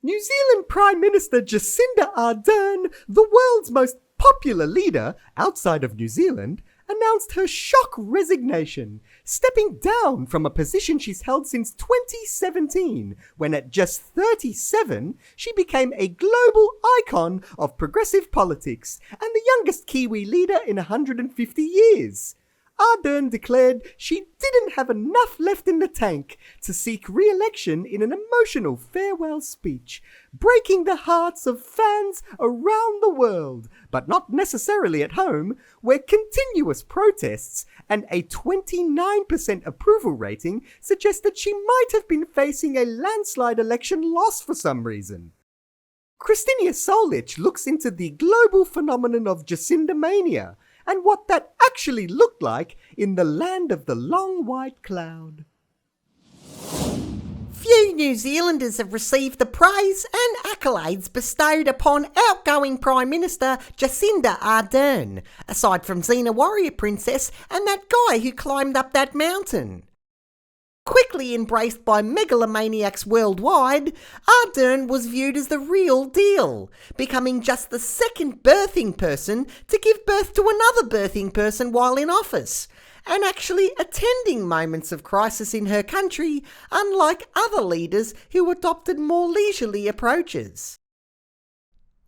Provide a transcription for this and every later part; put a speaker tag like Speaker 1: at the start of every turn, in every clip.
Speaker 1: New Zealand Prime Minister Jacinda Ardern, the world's most popular leader outside of New Zealand, announced her shock resignation, stepping down from a position she's held since 2017, when at just 37, she became a global icon of progressive politics and the youngest Kiwi leader in 150 years. Ardern declared she didn't have enough left in the tank to seek re-election in an emotional farewell speech, breaking the hearts of fans around the world, but not necessarily at home, where continuous protests and a 29% approval rating suggest that she might have been facing a landslide election loss for some reason. Christina Solich looks into the global phenomenon of Jacinda mania, and what that actually looked like in the land of the long white cloud.
Speaker 2: Few New Zealanders have received the praise and accolades bestowed upon outgoing Prime Minister Jacinda Ardern, aside from Xena Warrior Princess and that guy who climbed up that mountain. Quickly embraced by megalomaniacs worldwide, Ardern was viewed as the real deal, becoming just the second birthing person to give birth to another birthing person while in office, and actually attending moments of crisis in her country, unlike other leaders who adopted more leisurely approaches.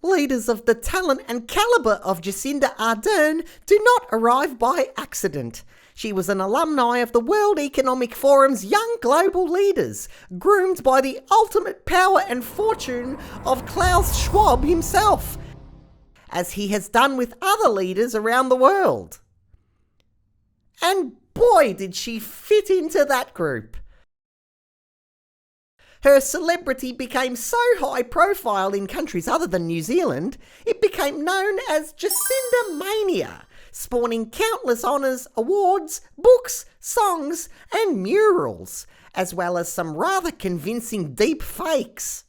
Speaker 2: Leaders of the talent and calibre of Jacinda Ardern do not arrive by accident. She was an alumni of the World Economic Forum's Young Global Leaders, groomed by the ultimate power and fortune of Klaus Schwab himself, as he has done with other leaders around the world. And boy, did she fit into that group. Her celebrity became so high profile in countries other than New Zealand, it became known as Jacinda Mania, spawning countless honours, awards, books, songs and murals, as well as some rather convincing deep fakes.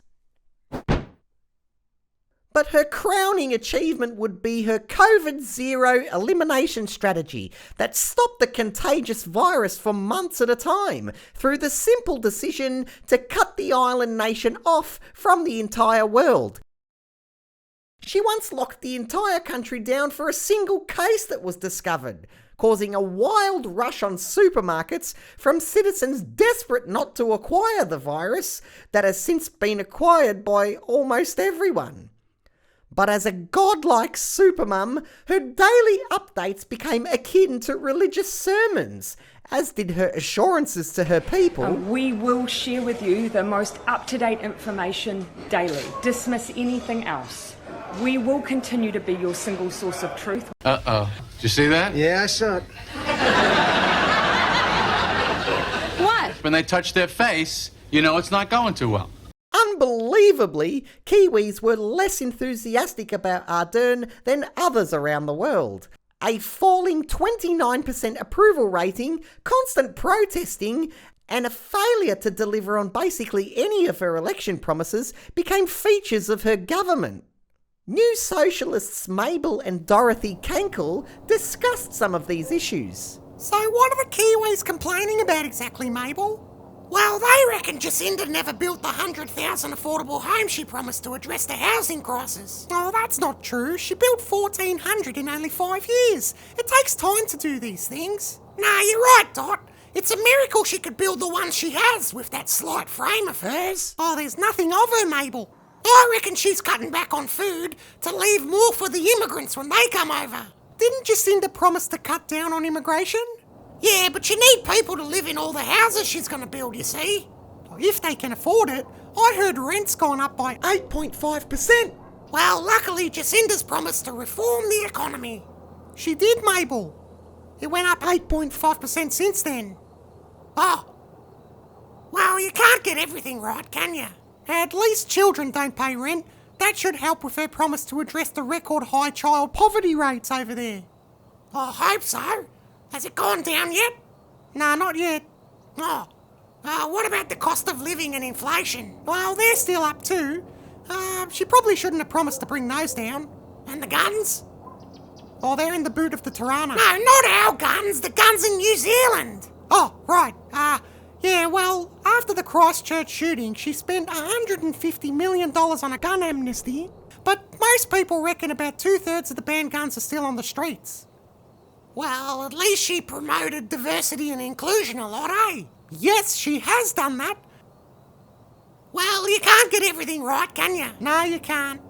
Speaker 2: But her crowning achievement would be her COVID-0 elimination strategy that stopped the contagious virus for months at a time through the simple decision to cut the island nation off from the entire world. She once locked the entire country down for a single case that was discovered, causing a wild rush on supermarkets from citizens desperate not to acquire the virus that has since been acquired by almost everyone. But as a godlike supermum, her daily updates became akin to religious sermons, as did her assurances to her people.
Speaker 3: We will share with you the most up-to-date information daily. Dismiss anything else. We will continue to be your single source of truth.
Speaker 4: Uh-oh. Did you see that?
Speaker 5: Yeah, I saw it.
Speaker 3: What?
Speaker 4: When they touch their face, you know it's not going too well.
Speaker 2: Unbelievably, Kiwis were less enthusiastic about Ardern than others around the world. A falling 29% approval rating, constant protesting, and a failure to deliver on basically any of her election promises became features of her government. New socialists Mabel and Dorothy Kankel discussed some of these issues.
Speaker 6: So what are the Kiwis complaining about exactly, Mabel? Well, they reckon Jacinda never built the 100,000 affordable homes she promised to address the housing crisis. Oh, that's not true. She built 1,400 in only 5 years. It takes time to do these things. Nah, you're right, Dot. It's a miracle she could build the ones she has with that slight frame of hers. Oh, there's nothing of her, Mabel. I reckon she's cutting back on food to leave more for the immigrants when they come over. Didn't Jacinda promise to cut down on immigration? Yeah, but you need people to live in all the houses she's going to build, you see. If they can afford it. I heard rent's gone up by 8.5%. Well, luckily Jacinda's promised to reform the economy. She did, Mabel. It went up 8.5% since then. Oh. Well, you can't get everything right, can you? At least children don't pay rent. That should help with her promise to address the record high child poverty rates over there. I hope so. Has it gone down yet? No, not yet. Oh, what about the cost of living and inflation? Well, they're still up too. She probably shouldn't have promised to bring those down. And the guns? Oh, they're in the boot of the Tirana. No, not our guns. The guns in New Zealand. Oh, right. Yeah, well, after the Christchurch shooting, she spent $150 million on a gun amnesty, but most people reckon about 2/3 of the banned guns are still on the streets. Well, at least she promoted diversity and inclusion a lot, eh? Yes, she has done that. Well, you can't get everything right, can you? No, you can't.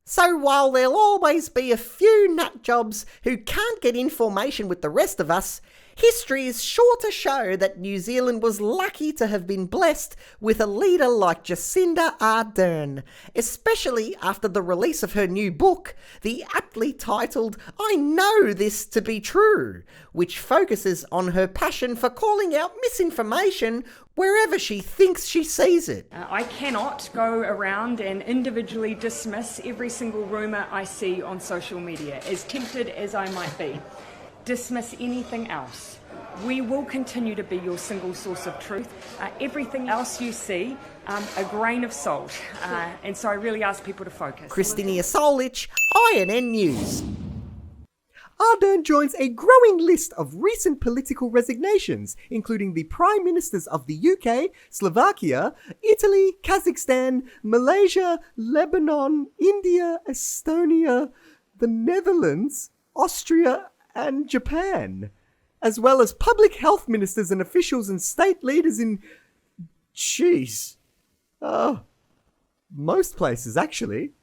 Speaker 2: So while there'll always be a few nutjobs who can't get information with the rest of us, history is sure to show that New Zealand was lucky to have been blessed with a leader like Jacinda Ardern, especially after the release of her new book, the aptly titled I Know This to Be True, which focuses on her passion for calling out misinformation wherever she thinks she sees it.
Speaker 3: I cannot go around and individually dismiss every single rumour I see on social media, as tempted as I might be. Dismiss anything else. We will continue to be your single source of truth. Everything else you see, a grain of salt. And so I really ask people to focus.
Speaker 2: Christina Solich, INN News.
Speaker 1: Ardern joins a growing list of recent political resignations, including the Prime Ministers of the UK, Slovakia, Italy, Kazakhstan, Malaysia, Lebanon, India, Estonia, the Netherlands, Austria, and Japan, as well as public health ministers and officials and state leaders in... most places, actually.